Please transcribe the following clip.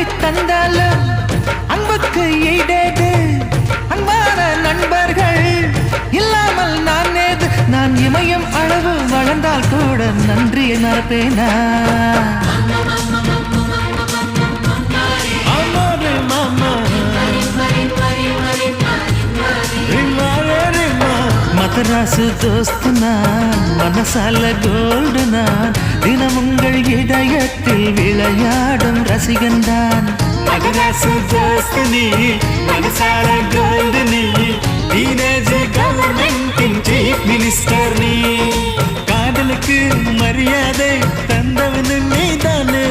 அள்ளி தந்தாலும் அன்புக்கு ஈடேது அன்பான நண்பர்கள் இல்லாமல் நான் ஏது நான் இமயம் அளவு வளர்ந்தால் கூட நன்றியை மறப்பேனா மதராசு தோஸ்துனா மனசால கோல்டுனா தினம் உங்கள் இதயத்தில் விளையாடும் ரசிகன்தான் மதராசு தோஸ்து நீ மனசால கோல்டு நீ டீனேஜ் கவர்மெண்டின் சீஃப் மினிஸ்டர் நீ காதலுக்கு மரியாதை தந்தவனு நீதானே